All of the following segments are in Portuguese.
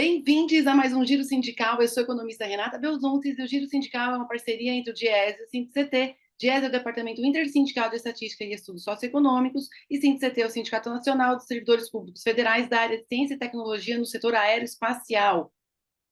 Bem-vindos a mais um Giro Sindical. Eu sou a economista Renata Belzontes e o Giro Sindical é uma parceria entre o DIES e o SINDIC-CT. DIES é o Departamento Intersindical de Estatística e Estudos Socioeconômicos e SINDIC-CT é o Sindicato Nacional dos Servidores Públicos Federais da área de Ciência e Tecnologia no setor aeroespacial.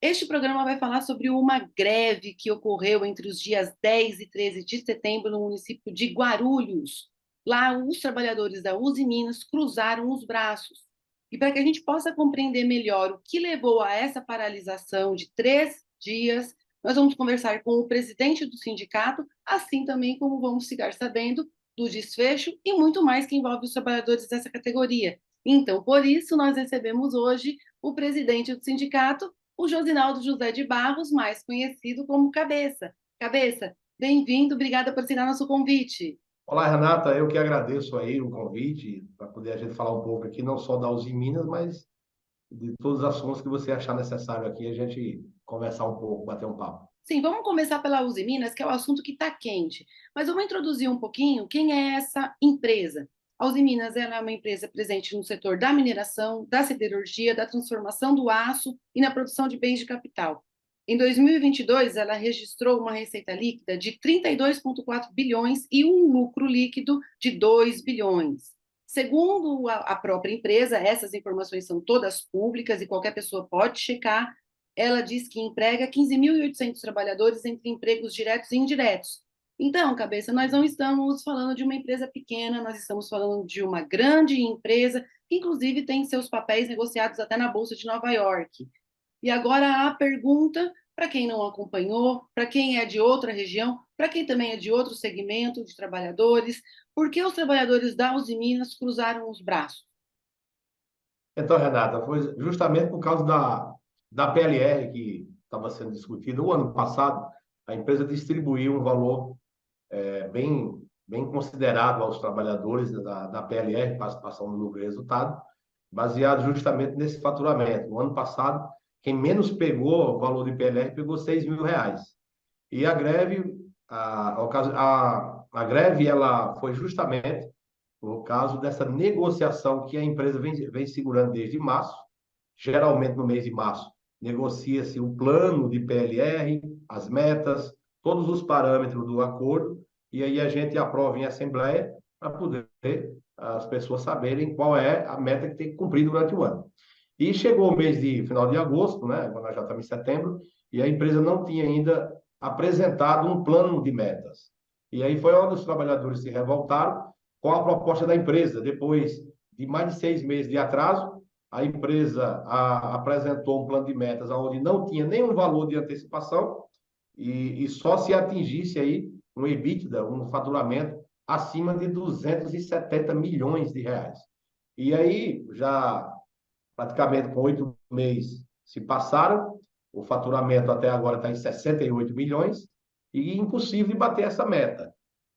Este programa vai falar sobre uma greve que ocorreu entre os dias 10 e 13 de setembro no município de Guarulhos. Lá, os trabalhadores da Uzi Minas cruzaram os braços. E para que a gente possa compreender melhor o que levou a essa paralisação de 3 dias, nós vamos conversar com o presidente do sindicato, assim também como vamos ficar sabendo do desfecho e muito mais que envolve os trabalhadores dessa categoria. Então, por isso, nós recebemos hoje o presidente do sindicato, o Josinaldo José de Barros, mais conhecido como Cabeça. Cabeça, bem-vindo, obrigada por aceitar nosso convite. Olá, Renata, eu que agradeço aí o convite para poder a gente falar um pouco aqui, não só da Uzi Minas, mas de todos os assuntos que você achar necessário aqui, a gente conversar um pouco, bater um papo. Sim, vamos começar pela Uzi Minas, que é o assunto que está quente. Mas eu vou introduzir um pouquinho quem é essa empresa. A Uzi Minas ela é uma empresa presente no setor da mineração, da siderurgia, da transformação do aço e na produção de bens de capital. Em 2022, ela registrou uma receita líquida de 32,4 bilhões e um lucro líquido de 2 bilhões. Segundo a própria empresa, essas informações são todas públicas e qualquer pessoa pode checar. Ela diz que emprega 15.800 trabalhadores entre empregos diretos e indiretos. Então, Cabeça, nós não estamos falando de uma empresa pequena, nós estamos falando de uma grande empresa, que inclusive tem seus papéis negociados até na Bolsa de Nova York. E agora a pergunta, para quem não acompanhou, para quem é de outra região, para quem também é de outro segmento de trabalhadores, por que os trabalhadores da Uzi Minas cruzaram os braços? Então, Renata, foi justamente por causa da PLR que estava sendo discutida. O ano passado, a empresa distribuiu um valor bem considerado aos trabalhadores da PLR, participação no lucro e resultado, baseado justamente nesse faturamento. No ano passado, quem menos pegou o valor de PLR pegou R$ 6.000. E a greve, a greve ela foi justamente por causa dessa negociação que a empresa vem segurando desde março. Geralmente, no mês de março, negocia-se o plano de PLR, as metas, todos os parâmetros do acordo, e aí a gente aprova em assembleia para poder as pessoas saberem qual é a meta que tem que cumprir durante o ano. E chegou o mês de final de agosto, né? Agora nós já estamos em setembro, e a empresa não tinha ainda apresentado um plano de metas. E aí foi onde os trabalhadores se revoltaram com a proposta da empresa. Depois de mais de 6 meses de atraso, a empresa apresentou um plano de metas onde não tinha nenhum valor de antecipação e só se atingisse aí um EBITDA, um faturamento acima de 270 milhões de reais. E aí, já praticamente com 8 meses se passaram, o faturamento até agora está em 68 milhões e impossível de bater essa meta.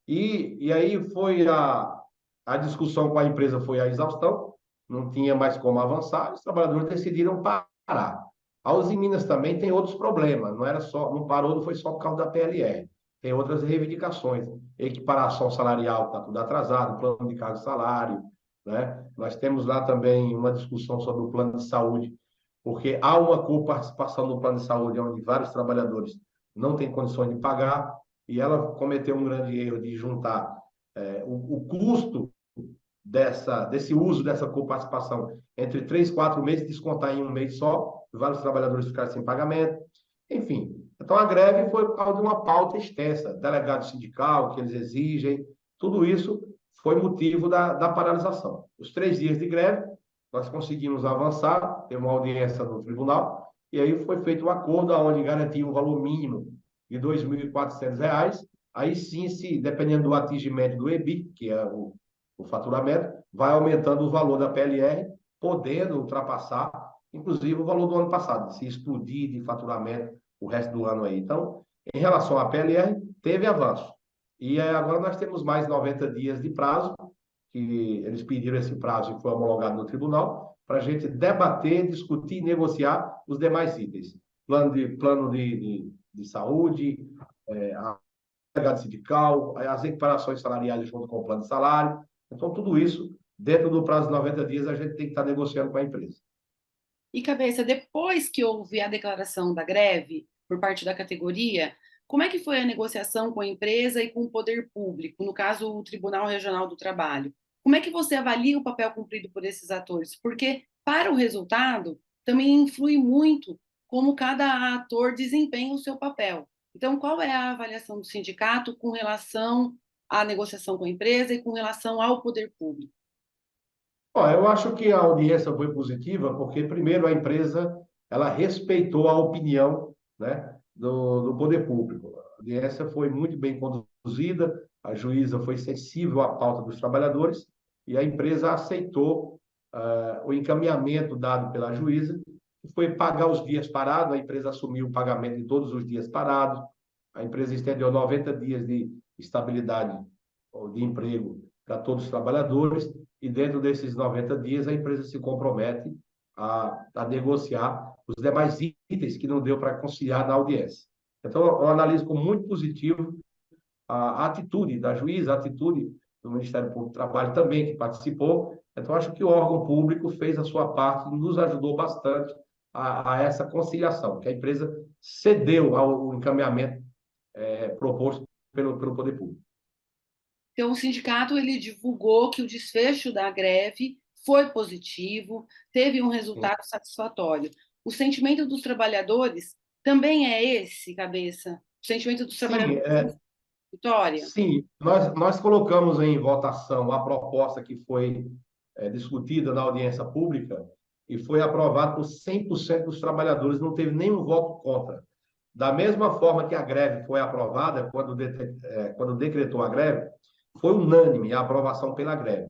E aí foi a discussão com a empresa foi a exaustão, não tinha mais como avançar, os trabalhadores decidiram parar. A Uzi Minas também tem outros problemas, não era só, não parou, não foi só por causa da PLR. Tem outras reivindicações, equiparação salarial, está tudo atrasado, plano de cargo e salário, né? Nós temos lá também uma discussão sobre o plano de saúde, porque há uma coparticipação no plano de saúde onde vários trabalhadores não têm condições de pagar, e ela cometeu um grande erro de juntar o custo desse uso dessa coparticipação entre 3, 4 meses, descontar em um mês só, vários trabalhadores ficaram sem pagamento, enfim. Então, a greve foi por causa de uma pauta extensa, delegado sindical, que eles exigem, tudo isso foi motivo da paralisação. Os 3 dias de greve, nós conseguimos avançar, teve uma audiência no tribunal, e aí foi feito um acordo onde garantia um valor mínimo de R$ 2.400. Aí sim, se, dependendo do atingimento do EBIT, que é o faturamento, vai aumentando o valor da PLR, podendo ultrapassar, inclusive, o valor do ano passado, se explodir de faturamento o resto do ano aí. Então, em relação à PLR, teve avanço. E agora nós temos mais 90 dias de prazo, que eles pediram esse prazo e foi homologado no tribunal, para a gente debater, discutir e negociar os demais itens. Plano de saúde, a legado sindical, as equiparações salariais junto com o plano de salário. Então, tudo isso, dentro do prazo de 90 dias, a gente tem que estar negociando com a empresa. E cabeça, depois que houve a declaração da greve por parte da categoria, como é que foi a negociação com a empresa e com o poder público, no caso, o Tribunal Regional do Trabalho? Como é que você avalia o papel cumprido por esses atores? Porque para o resultado também influi muito como cada ator desempenha o seu papel. Então, qual é a avaliação do sindicato com relação à negociação com a empresa e com relação ao poder público? Ó, eu acho que a audiência foi positiva porque, primeiro, a empresa ela respeitou a opinião, né, do poder público. A audiência foi muito bem conduzida, a juíza foi sensível à pauta dos trabalhadores e a empresa aceitou o encaminhamento dado pela juíza, que foi pagar os dias parados, a empresa assumiu o pagamento de todos os dias parados, a empresa estendeu 90 dias de estabilidade ou de emprego para todos os trabalhadores e dentro desses 90 dias a empresa se compromete a negociar os demais itens que não deu para conciliar na audiência. Então, eu analiso com muito positivo a atitude da juíza, a atitude do Ministério Público do Trabalho também, que participou. Então, acho que o órgão público fez a sua parte e nos ajudou bastante a essa conciliação, que a empresa cedeu ao encaminhamento proposto pelo Poder Público. Então, o sindicato ele divulgou que o desfecho da greve foi positivo, teve um Sim. resultado satisfatório. O sentimento dos trabalhadores também é esse, cabeça? O sentimento dos Sim, trabalhadores é vitória? sim, nós colocamos em votação a proposta que foi discutida na audiência pública e foi aprovada por 100% dos trabalhadores, não teve nenhum voto contra. Da mesma forma que a greve foi aprovada, quando decretou a greve, foi unânime a aprovação pela greve.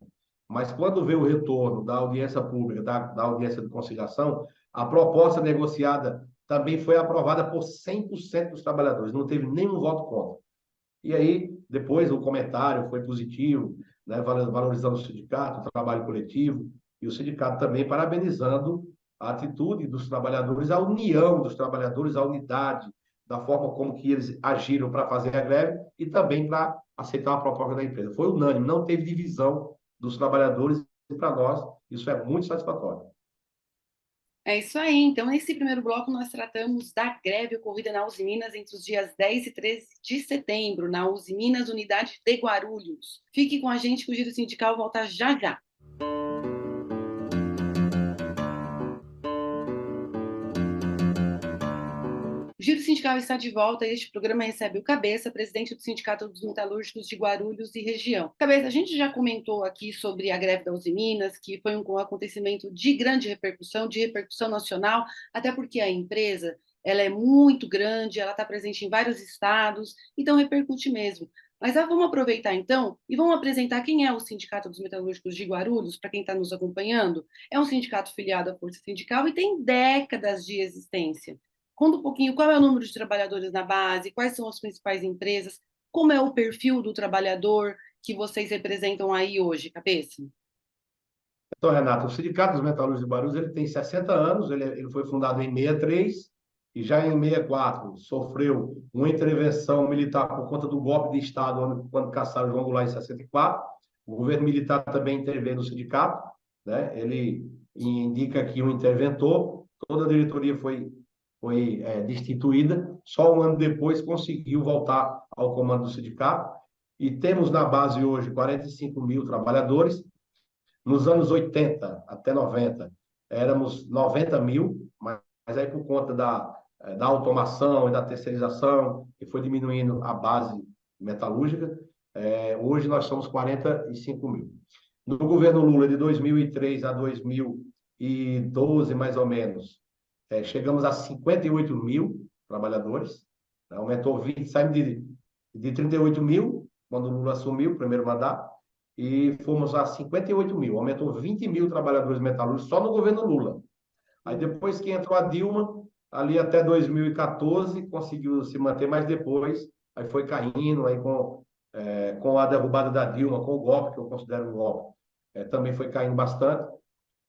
Mas quando veio o retorno da audiência pública, da audiência de conciliação, a proposta negociada também foi aprovada por 100% dos trabalhadores, não teve nenhum voto contra. E aí, depois, o comentário foi positivo, né, valorizando o sindicato, o trabalho coletivo, e o sindicato também parabenizando a atitude dos trabalhadores, a união dos trabalhadores, a unidade, da forma como que eles agiram para fazer a greve e também para aceitar a proposta da empresa. Foi unânime, não teve divisão dos trabalhadores, e para nós isso é muito satisfatório. É isso aí. Então, nesse primeiro bloco, nós tratamos da greve ocorrida na Uzi Minas entre os dias 10 e 13 de setembro, na Uzi Minas, unidade de Guarulhos. Fique com a gente que o Giro Sindical volta já já. O Giro Sindical está de volta e este programa recebe o Cabeça, presidente do Sindicato dos Metalúrgicos de Guarulhos e região. Cabeça, a gente já comentou aqui sobre a greve da Uzi Minas, que foi um acontecimento de grande repercussão, de repercussão nacional, até porque a empresa ela é muito grande, ela está presente em vários estados, então repercute mesmo. Mas vamos aproveitar então e vamos apresentar quem é o Sindicato dos Metalúrgicos de Guarulhos, para quem está nos acompanhando. É um sindicato filiado à Força Sindical e tem décadas de existência. Conta um pouquinho qual é o número de trabalhadores na base, quais são as principais empresas, como é o perfil do trabalhador que vocês representam aí hoje, cabeça? Então, Renato, o Sindicato dos Metalúrgicos de Guarulhos ele tem 60 anos, ele foi fundado em 63 e já em 64 sofreu uma intervenção militar por conta do golpe de Estado quando caçaram João Goulart em 64. O governo militar também interveio no sindicato, né? Ele indica que um interventor, toda a diretoria foi destituída, só um ano depois conseguiu voltar ao comando do sindicato e temos na base hoje 45 mil trabalhadores. Nos anos 80 até 90, éramos 90 mil, mas aí por conta da automação e da terceirização, que foi diminuindo a base metalúrgica, hoje nós somos 45 mil. No governo Lula, de 2003 a 2012, mais ou menos, chegamos a 58 mil trabalhadores, né? Aumentou 20, saímos de 38 mil, quando o Lula assumiu o primeiro mandato, e fomos a 58 mil, aumentou 20 mil trabalhadores metalúrgicos só no governo Lula. Aí depois que entrou a Dilma, ali até 2014, conseguiu se manter, mas depois aí foi caindo, aí com a derrubada da Dilma, com o golpe, que eu considero um golpe, também foi caindo bastante.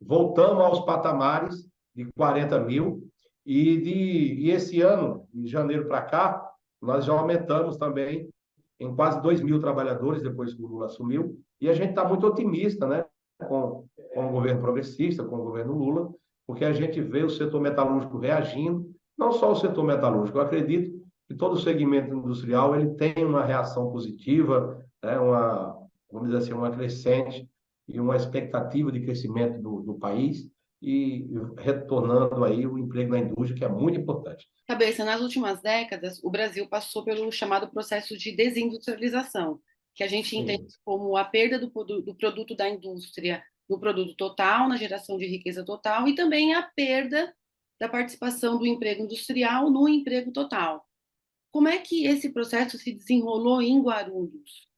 Voltamos aos patamares de 40 mil, e esse ano, de janeiro para cá, nós já aumentamos também em quase 2 mil trabalhadores depois que o Lula assumiu, e a gente está muito otimista, né, com o governo progressista, com o governo Lula, porque a gente vê o setor metalúrgico reagindo, não só o setor metalúrgico, eu acredito que todo o segmento industrial ele tem uma reação positiva, né, vamos dizer assim, uma crescente e uma expectativa de crescimento do país e retornando aí o emprego na indústria, que é muito importante. Cabeça, nas últimas décadas, o Brasil passou pelo chamado processo de desindustrialização, que a gente entende Sim. como a perda do produto da indústria no produto total, na geração de riqueza total, e também a perda da participação do emprego industrial no emprego total. Como é que esse processo se desenrolou em Guarulhos?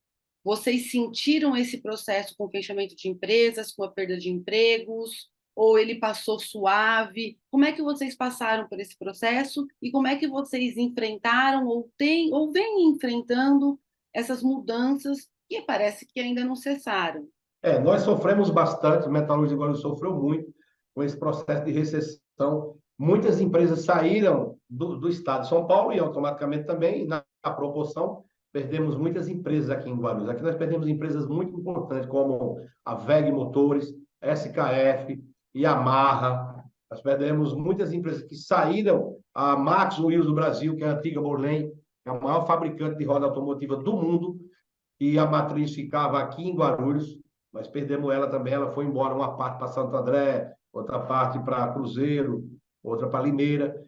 Vocês sentiram esse processo com o fechamento de empresas, com a perda de empregos, ou ele passou suave? Como é que vocês passaram por esse processo e como é que vocês enfrentaram ou vêm enfrentando essas mudanças que parece que ainda não cessaram? Nós sofremos bastante, o metalúrgico agora sofreu muito com esse processo de recessão. Muitas empresas saíram do estado de São Paulo e automaticamente também, na proporção, perdemos muitas empresas aqui em Guarulhos. Aqui nós perdemos empresas muito importantes, como a WEG Motores, SKF, Yamaha. Nós perdemos muitas empresas que saíram, a Max Wheels do Brasil, que é a antiga Borlen, que é a maior fabricante de roda automotiva do mundo, e a matriz ficava aqui em Guarulhos. Nós perdemos ela também, ela foi embora, uma parte para Santo André, outra parte para Cruzeiro, outra para Limeira.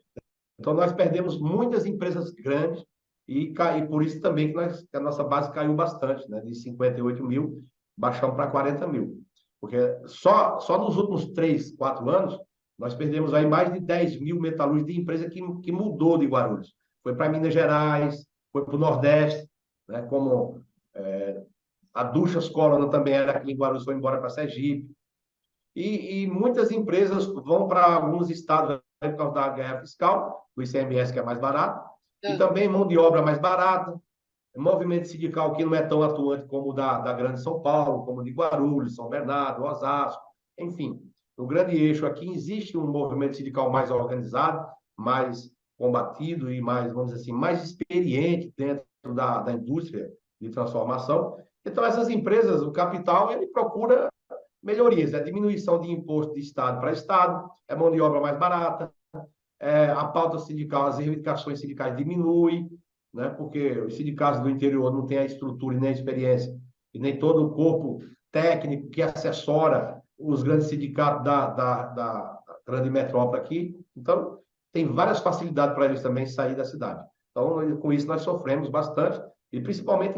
Então, nós perdemos muitas empresas grandes e por isso também que a nossa base caiu bastante, né? De 58 mil, baixamos para 40 mil. Porque só nos últimos 3, 4 anos, nós perdemos aí mais de 10 mil metalúrgicos de empresa que mudou de Guarulhos. Foi para Minas Gerais, foi para o Nordeste, né? Como a Duchas Colonna também era aqui em Guarulhos, foi embora para Sergipe. E muitas empresas vão para alguns estados por causa da guerra fiscal, o ICMS que é mais barato, e também mão de obra mais barata, movimento sindical que não é tão atuante como o da Grande São Paulo, como o de Guarulhos, São Bernardo, Osasco, enfim. No grande eixo aqui existe um movimento sindical mais organizado, mais combatido e mais, vamos dizer assim, mais experiente dentro da indústria de transformação. Então, essas empresas, o capital, ele procura melhorias, é diminuição de imposto de estado para estado, é mão de obra mais barata, a pauta sindical, as reivindicações sindicais diminuem, né? Porque os sindicatos do interior não têm a estrutura e nem a experiência, e nem todo o corpo técnico que assessora os grandes sindicatos da grande metrópole aqui. Então, tem várias facilidades para eles também sair da cidade. Então, com isso, nós sofremos bastante, e principalmente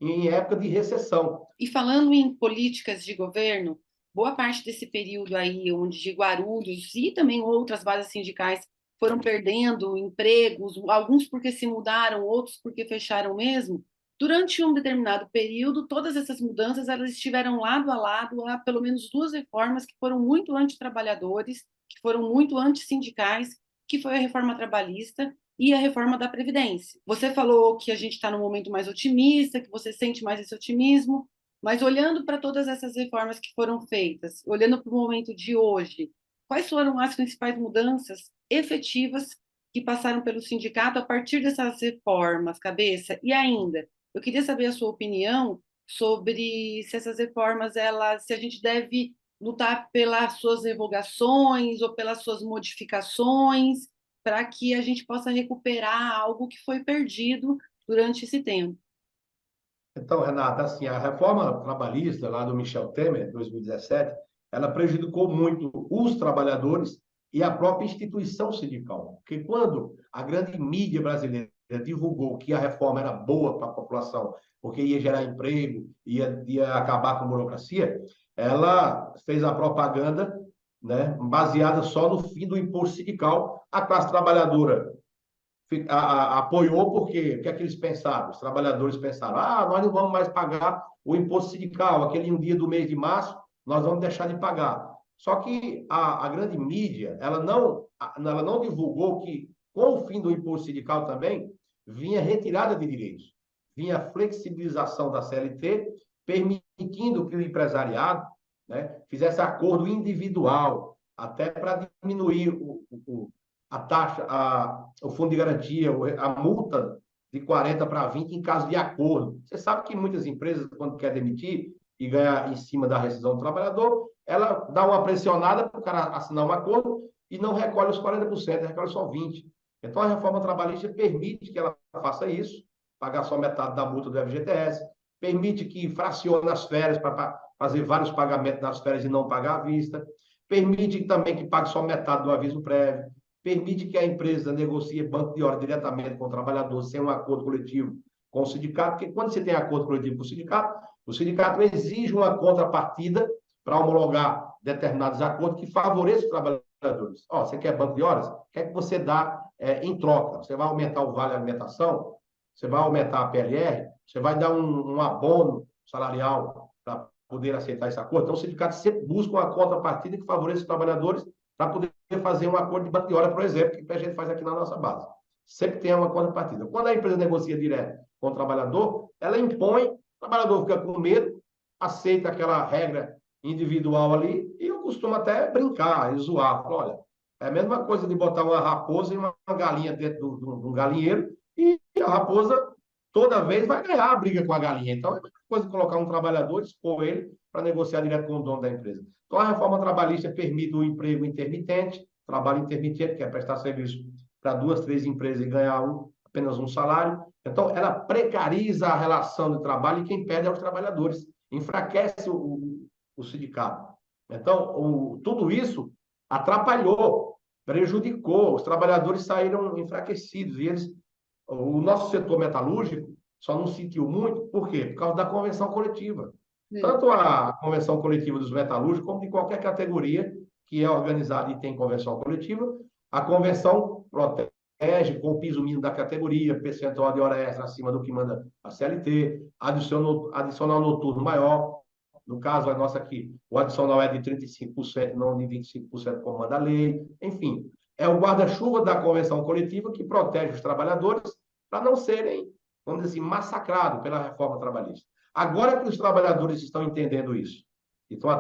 em época de recessão. E falando em políticas de governo, boa parte desse período aí, onde Guarulhos e também outras bases sindicais foram perdendo empregos, alguns porque se mudaram, outros porque fecharam mesmo. Durante um determinado período, todas essas mudanças elas estiveram lado a lado a pelo menos duas reformas que foram muito antitrabalhadores, que foram muito antissindicais, que foi a reforma trabalhista e a reforma da Previdência. Você falou que a gente está num momento mais otimista, que você sente mais esse otimismo, mas olhando para todas essas reformas que foram feitas, olhando para o momento de hoje, quais foram as principais mudanças efetivas que passaram pelo sindicato a partir dessas reformas, cabeça? E ainda, eu queria saber a sua opinião sobre se essas reformas, se a gente deve lutar pelas suas revogações ou pelas suas modificações, para que a gente possa recuperar algo que foi perdido durante esse tempo. Então, Renata, assim, a reforma trabalhista lá do Michel Temer, 2017, ela prejudicou muito os trabalhadores e a própria instituição sindical. Porque quando a grande mídia brasileira divulgou que a reforma era boa para a população, porque ia gerar emprego, ia acabar com a burocracia, ela fez a propaganda, né, baseada só no fim do imposto sindical. A classe trabalhadora apoiou porque o que é que eles pensaram? Os trabalhadores pensaram: nós não vamos mais pagar o imposto sindical, aquele um dia do mês de março, nós vamos deixar de pagar. Só que a grande mídia, ela não divulgou que, com o fim do imposto sindical também, vinha retirada de direitos, vinha flexibilização da CLT, permitindo que o empresariado, né, fizesse acordo individual, até para diminuir a taxa, o fundo de garantia, a multa de 40 para 20 em caso de acordo. Você sabe que muitas empresas, quando quer demitir e ganhar em cima da rescisão do trabalhador, ela dá uma pressionada para o cara assinar um acordo e não recolhe os 40%, recolhe só 20%. Então, a reforma trabalhista permite que ela faça isso, pagar só metade da multa do FGTS, permite que fracione as férias para fazer vários pagamentos nas férias e não pagar à vista, permite também que pague só metade do aviso prévio, permite que a empresa negocie banco de hora diretamente com o trabalhador sem um acordo coletivo com o sindicato, porque quando você tem acordo coletivo com o sindicato exige uma contrapartida para homologar determinados acordos que favoreçam os trabalhadores. Ó, você quer banco de horas? O que é que você dá em troca? Você vai aumentar o vale alimentação? Você vai aumentar a PLR? Você vai dar um abono salarial para poder aceitar esse acordo? Então, o sindicato sempre busca uma contrapartida que favoreça os trabalhadores para poder fazer um acordo de banco de hora, por exemplo, que a gente faz aqui na nossa base. Sempre tem uma contrapartida. Quando a empresa negocia direto com o trabalhador, ela impõe, o trabalhador fica com medo, aceita aquela regra individual ali, e eu costumo até brincar e zoar. Falo, olha, é a mesma coisa de botar uma raposa e uma galinha dentro de um galinheiro, e a raposa toda vez vai ganhar a briga com a galinha. Então, é a mesma coisa de colocar um trabalhador, expor ele para negociar direto com o dono da empresa. Então, a reforma trabalhista permite o emprego intermitente, trabalho intermitente, que é prestar serviço para 2, 3 empresas e ganhar apenas um salário. Então, ela precariza a relação de trabalho e quem perde é os trabalhadores, enfraquece o sindicato. Então, tudo isso atrapalhou, prejudicou, os trabalhadores saíram enfraquecidos e o nosso setor metalúrgico só não sentiu muito, por quê? Por causa da convenção coletiva. Tanto a convenção coletiva dos metalúrgicos, como de qualquer categoria que é organizada e tem convenção coletiva, a convenção protege com o piso mínimo da categoria, percentual de hora extra acima do que manda a CLT, adicional noturno maior. No caso, a nossa aqui, o adicional é de 35%, não de 25%, como manda a lei. Enfim, é o guarda-chuva da convenção coletiva que protege os trabalhadores para não serem, vamos dizer assim, massacrados pela reforma trabalhista. Agora que os trabalhadores estão entendendo isso, e estão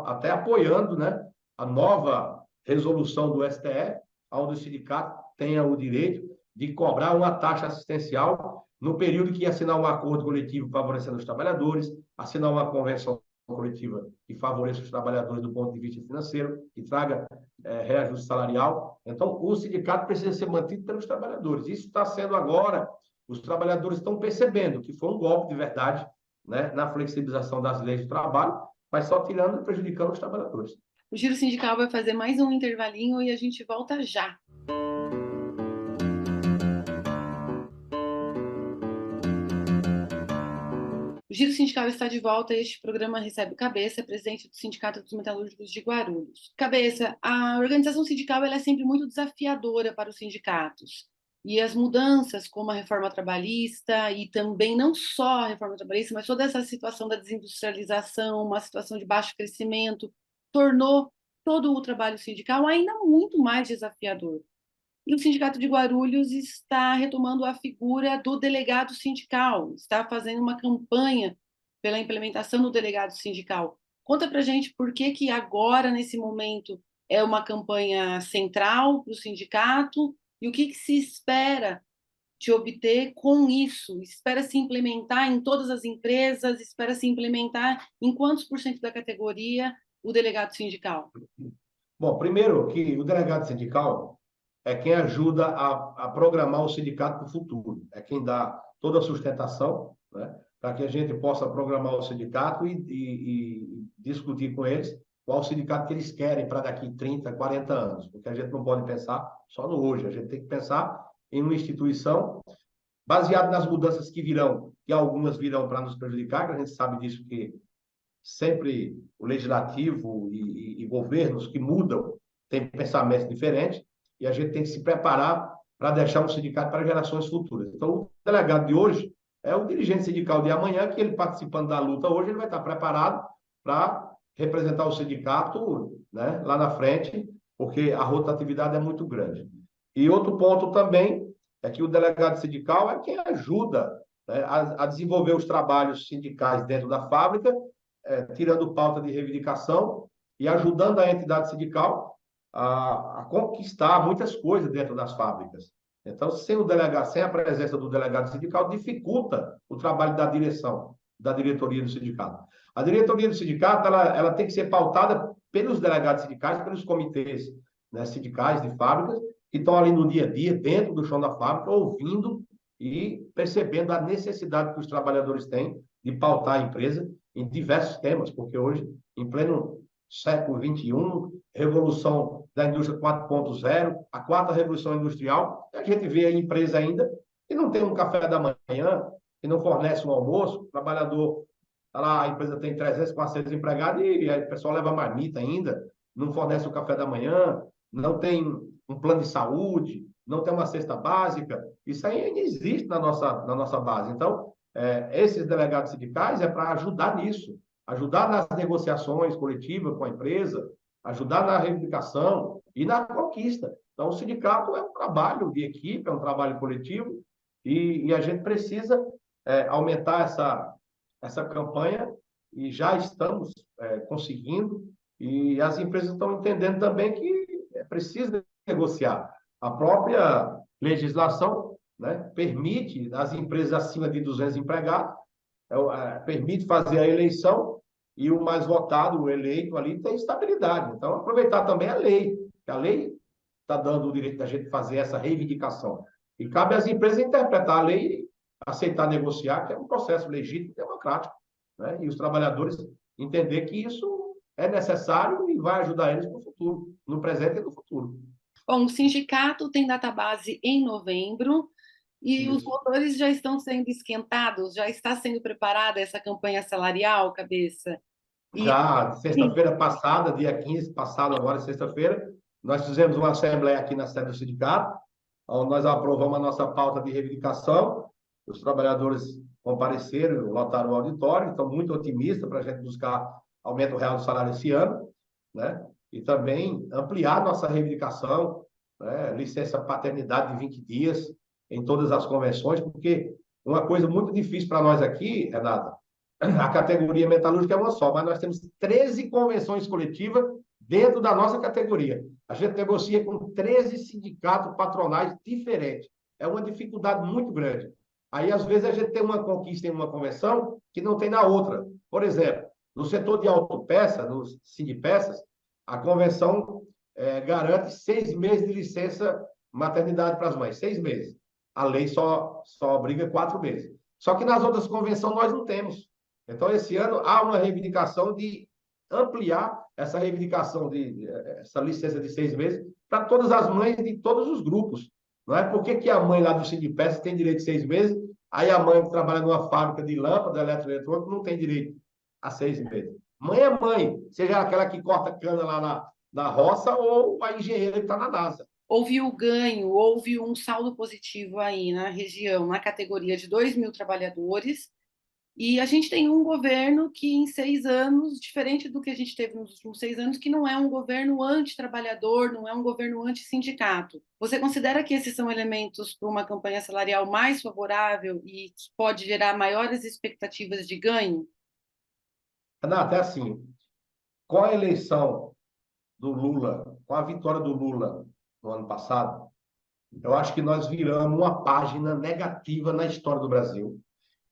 até apoiando, né, a nova resolução do STF, onde o sindicato tenha o direito de cobrar uma taxa assistencial no período que assinar um acordo coletivo favorecendo os trabalhadores, assinar uma convenção coletiva que favoreça os trabalhadores do ponto de vista financeiro, que traga reajuste salarial. Então, o sindicato precisa ser mantido pelos trabalhadores. Isso está sendo agora, os trabalhadores estão percebendo que foi um golpe de verdade, né, na flexibilização das leis de trabalho, mas só tirando e prejudicando os trabalhadores. O Giro Sindical vai fazer mais um intervalinho e a gente volta já. O Giro Sindical está de volta e este programa recebe o Cabeça, presidente do Sindicato dos Metalúrgicos de Guarulhos. Cabeça, a organização sindical ela é sempre muito desafiadora para os sindicatos. E as mudanças, como a reforma trabalhista, e também não só a reforma trabalhista, mas toda essa situação da desindustrialização, uma situação de baixo crescimento, tornou todo o trabalho sindical ainda muito mais desafiador. E o Sindicato de Guarulhos está retomando a figura do delegado sindical, está fazendo uma campanha pela implementação do delegado sindical. Conta para a gente por que agora, nesse momento, é uma campanha central para o sindicato e o que se espera de obter com isso? Espera se implementar em todas as empresas? Espera se implementar em quantos por cento da categoria o delegado sindical? Bom, primeiro que o delegado sindical é quem ajuda a programar o sindicato para o futuro, é quem dá toda a sustentação, né, para que a gente possa programar o sindicato e discutir com eles qual o sindicato que eles querem para daqui 30, 40 anos, porque a gente não pode pensar só no hoje, a gente tem que pensar em uma instituição baseada nas mudanças que virão, que algumas virão para nos prejudicar, que a gente sabe disso, que sempre o legislativo e governos que mudam têm pensamentos diferentes, e a gente tem que se preparar para deixar um sindicato para gerações futuras. Então, o delegado de hoje é o dirigente sindical de amanhã, que ele participando da luta hoje, ele vai estar preparado para representar o sindicato, né, lá na frente, porque a rotatividade é muito grande. E outro ponto também é que o delegado sindical é quem ajuda, né, a desenvolver os trabalhos sindicais dentro da fábrica, tirando pauta de reivindicação e ajudando a entidade sindical a conquistar muitas coisas dentro das fábricas. Então, sem a presença do delegado sindical, dificulta o trabalho da direção da diretoria do sindicato. A diretoria do sindicato ela tem que ser pautada pelos delegados sindicais, pelos comitês, né, sindicais de fábricas, que estão ali no dia a dia, dentro do chão da fábrica, ouvindo e percebendo a necessidade que os trabalhadores têm de pautar a empresa em diversos temas, porque hoje, em pleno século XXI, revolução da indústria 4.0, a quarta revolução industrial, a gente vê a empresa ainda que não tem um café da manhã, que não fornece um almoço, o trabalhador, tá lá, a empresa tem 300, 400 empregados e o pessoal leva marmita ainda, não fornece o café da manhã, não tem um plano de saúde, não tem uma cesta básica, isso aí ainda existe na nossa base. Então, esses delegados sindicais é para ajudar nisso, ajudar nas negociações coletivas com a empresa, ajudar na reivindicação e na conquista. Então, o sindicato é um trabalho de equipe, é um trabalho coletivo, e a gente precisa aumentar essa campanha, e já estamos conseguindo, e as empresas estão entendendo também que é preciso negociar. A própria legislação, né, permite as empresas acima de 200 empregados, permite fazer a eleição e o mais votado, o eleito ali, tem estabilidade. Então, aproveitar também a lei, que a lei está dando o direito da gente fazer essa reivindicação. E cabe às empresas interpretar a lei e aceitar negociar, que é um processo legítimo e democrático, né? E os trabalhadores entender que isso é necessário e vai ajudar eles no futuro, no presente e no futuro. Bom, o sindicato tem database em novembro e os Isso. motores já estão sendo esquentados, já está sendo preparada essa campanha salarial, Cabeça? E Já sim, sexta-feira passada, dia 15 passado, agora sexta-feira, nós fizemos uma assembleia aqui na sede do sindicato, onde nós aprovamos a nossa pauta de reivindicação. Os trabalhadores compareceram, lotaram o auditório, estão muito otimistas para a gente buscar aumento real do salário esse ano, né? E também ampliar nossa reivindicação, né? Licença paternidade de 20 dias em todas as convenções, porque uma coisa muito difícil para nós aqui, Renata, a categoria metalúrgica é uma só, mas nós temos 13 convenções coletivas dentro da nossa categoria. A gente negocia com 13 sindicatos patronais diferentes. É uma dificuldade muito grande. Aí, às vezes, a gente tem uma conquista em uma convenção que não tem na outra. Por exemplo, no setor de autopeça, nos sindipeças, a convenção garante 6 meses de licença maternidade para as mães, 6 meses. A lei só obriga 4 meses. Só que nas outras convenções nós não temos. Então, esse ano, há uma reivindicação de ampliar essa reivindicação essa licença de 6 meses para todas as mães de todos os grupos. Não é? Por que a mãe lá do Sindipeças tem direito de 6 meses, aí a mãe que trabalha numa fábrica de lâmpada, eletroeletrônico, não tem direito a 6 meses? Mãe é mãe, seja aquela que corta cana lá na roça ou a engenheira que está na NASA. houve o ganho, houve um saldo positivo aí na região, na categoria de 2.000 trabalhadores, e a gente tem um governo que, em 6 anos, diferente do que a gente teve nos últimos 6 anos, que não é um governo anti-trabalhador, não é um governo anti-sindicato. Você considera que esses são elementos para uma campanha salarial mais favorável e que pode gerar maiores expectativas de ganho? Renata, é assim, com a eleição do Lula, com a vitória do Lula no ano passado, eu acho que nós viramos uma página negativa na história do Brasil.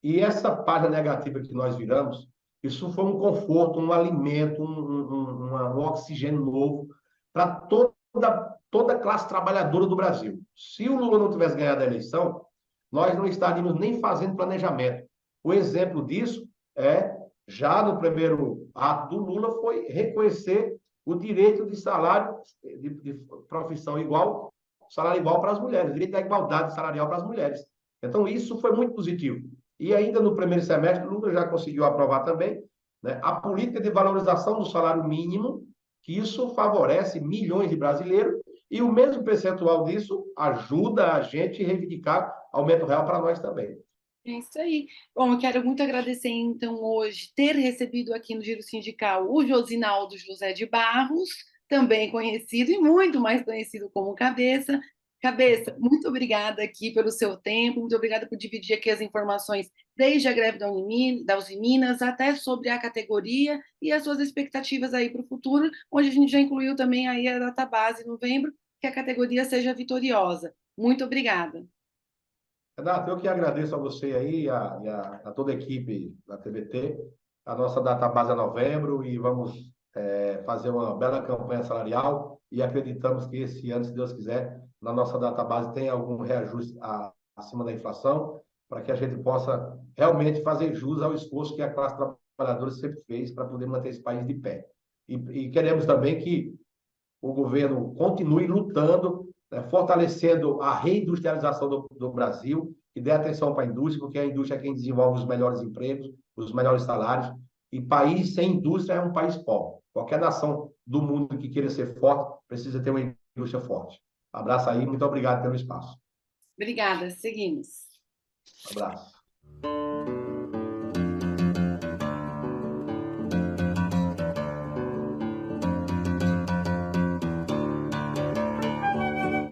E essa página negativa que nós viramos, isso foi um conforto, um alimento, um oxigênio novo para toda a classe trabalhadora do Brasil. Se o Lula não tivesse ganhado a eleição, nós não estaríamos nem fazendo planejamento. O exemplo disso já no primeiro ato do Lula, foi reconhecer o direito de salário, de profissão igual, salário igual para as mulheres, o direito da igualdade salarial para as mulheres. Então, isso foi muito positivo. E ainda no primeiro semestre, o Lula já conseguiu aprovar também, né, a política de valorização do salário mínimo, que isso favorece milhões de brasileiros, e o mesmo percentual disso ajuda a gente a reivindicar aumento real para nós também. É isso aí. Bom, eu quero muito agradecer, então, hoje, ter recebido aqui no Giro Sindical o Josinaldo José de Barros, também conhecido e muito mais conhecido como Cabeça. Cabeça, muito obrigada aqui pelo seu tempo, muito obrigada por dividir aqui as informações, desde a greve da Usiminas até sobre a categoria e as suas expectativas aí para o futuro, onde a gente já incluiu também aí a database em novembro, que a categoria seja vitoriosa. Muito obrigada. Renato, eu que agradeço a você aí a toda a equipe da TBT. A nossa database é novembro e vamos fazer uma bela campanha salarial e acreditamos que esse ano, se Deus quiser, na nossa database tem algum reajuste acima da inflação, para que a gente possa realmente fazer jus ao esforço que a classe trabalhadora sempre fez para poder manter esse país de pé. E queremos também que o governo continue lutando, né, fortalecendo a reindustrialização do Brasil, e dê atenção para a indústria, porque a indústria é quem desenvolve os melhores empregos, os melhores salários, e país sem indústria é um país pobre. Qualquer nação do mundo que queira ser forte precisa ter uma indústria forte. Abraço aí, muito obrigado pelo espaço. Obrigada, seguimos. Abraço.